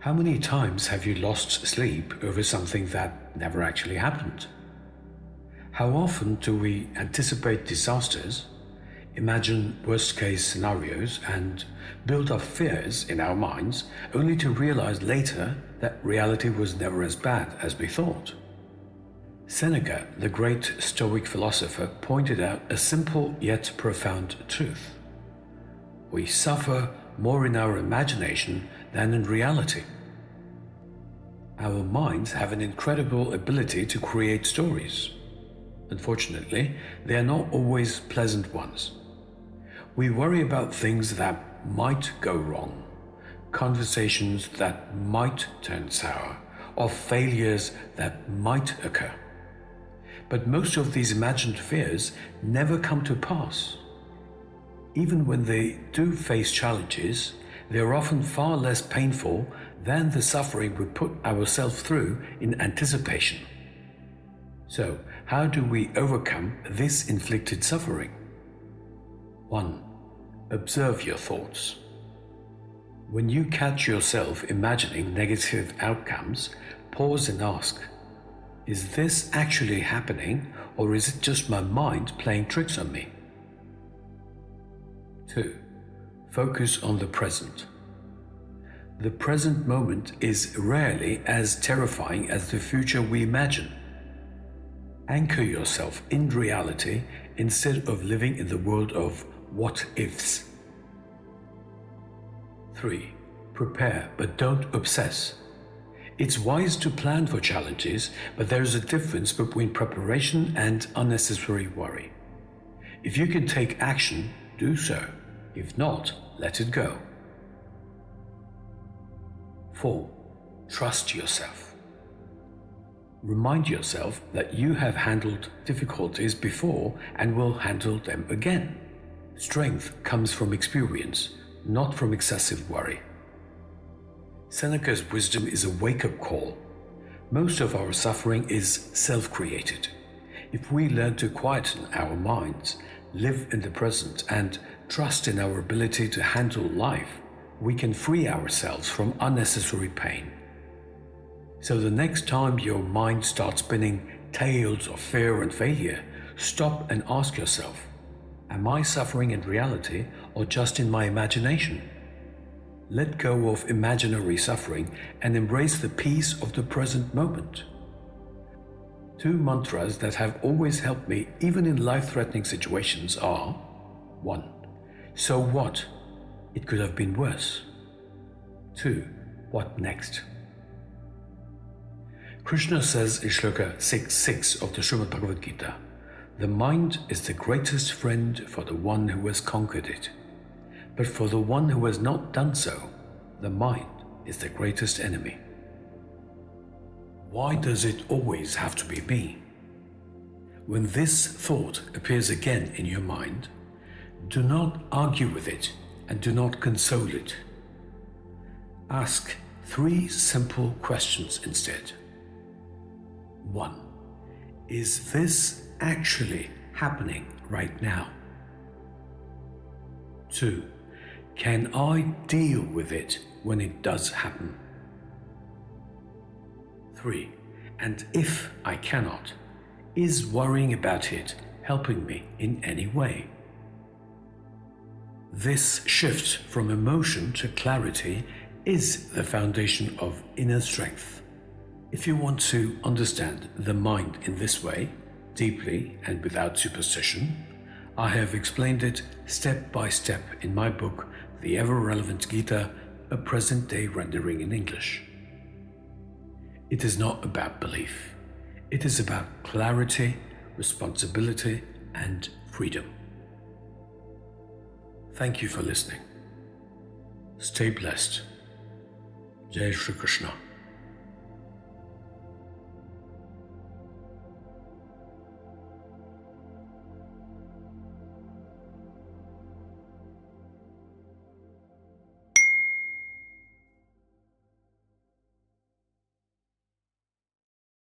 How many times have you lost sleep over something that never actually happened? How often do we anticipate disasters, imagine worst-case scenarios, and build up fears in our minds only to realize later that reality was never as bad as we thought? Seneca, the great Stoic philosopher, pointed out a simple yet profound truth. We suffer more in our imagination than in reality. Our minds have an incredible ability to create stories. Unfortunately, they are not always pleasant ones. We worry about things that might go wrong, conversations that might turn sour, or failures that might occur. But most of these imagined fears never come to pass. Even when they do face challenges, they are often far less painful than the suffering we put ourselves through in anticipation. So, how do we overcome this inflicted suffering? 1. Observe your thoughts. When you catch yourself imagining negative outcomes, pause and ask, is this actually happening, or is it just my mind playing tricks on me? 2. Focus on the present. The present moment is rarely as terrifying as the future we imagine. Anchor yourself in reality instead of living in the world of what-ifs. 3. Prepare, but don't obsess. It's wise to plan for challenges, but there is a difference between preparation and unnecessary worry. If you can take action, do so. If not, let it go. 4. Trust yourself. Remind yourself that you have handled difficulties before and will handle them again. Strength comes from experience, not from excessive worry. Seneca's wisdom is a wake-up call. Most of our suffering is self-created. If we learn to quieten our minds, live in the present, and trust in our ability to handle life, we can free ourselves from unnecessary pain. So the next time your mind starts spinning tales of fear and failure, stop and ask yourself, am I suffering in reality or just in my imagination? Let go of imaginary suffering and embrace the peace of the present moment. 2 mantras that have always helped me even in life-threatening situations are: 1. So what? It could have been worse. 2. What next? Krishna says in Shloka 6.6 of the Srimad Bhagavad Gita, the mind is the greatest friend for the one who has conquered it. But for the one who has not done so, the mind is the greatest enemy. Why does it always have to be me? When this thought appears again in your mind, do not argue with it and do not console it. Ask 3 simple questions instead. 1. Is this actually happening right now? 2. Can I deal with it when it does happen? 3. And if I cannot, is worrying about it helping me in any way? This shift from emotion to clarity is the foundation of inner strength. If you want to understand the mind in this way, deeply and without superstition, I have explained it step by step in my book, The Ever-Relevant Gita, a present-day rendering in English. It is not about belief. It is about clarity, responsibility, and freedom. Thank you for listening. Stay blessed. Jai Shri Krishna.